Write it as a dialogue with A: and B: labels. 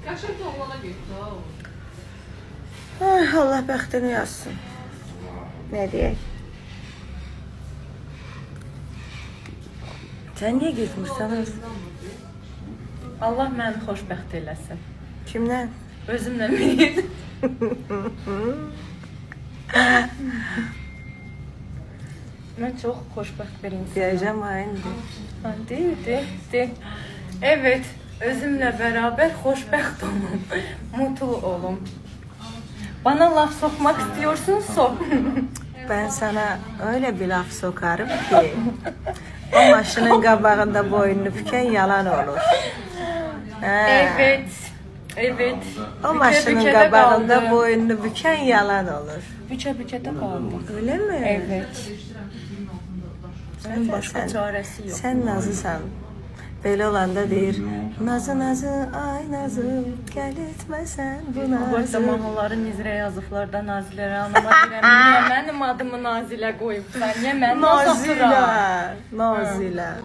A: Yaşar da oğlana getdi.
B: Ay, Allah bəxtini yazsın. Nə deyək? Sən niyə getmirsən?
C: Allah məni xoşbəxt eləsin.
B: Kimdən?
C: Özümlə bir. Mən çox xoşbəxt bir insanım.
B: Deyəcəm aynıdır.
C: De. Evet, özümlə beraber xoşbəxt olum, mutlu olum. Bana laf sokmak istiyorsun, sok.
B: Ben sana öyle bir laf sokarım ki o maşının qabağında boynunu bükən yalan olur.
C: Evet.
B: O maşının
C: Büke
B: qabağında
C: kaldım.
B: boynunu bükən yalan olur.
C: Büke de kaldım.
B: Öyle mi?
C: Evet. Bunun başka çaresi yok.
B: Sen nazısan. Belə olanda deyir, nazı nazı, ay nazı, gəl etməsən bu
C: Burada
B: nazı.
C: mahnıları Nizrə yazıblar da Nazilərə anlama deyirəm. Niyə mənim adımı Nazilə qoyubsan? Niyə mən Nazilə?
B: Nazilər.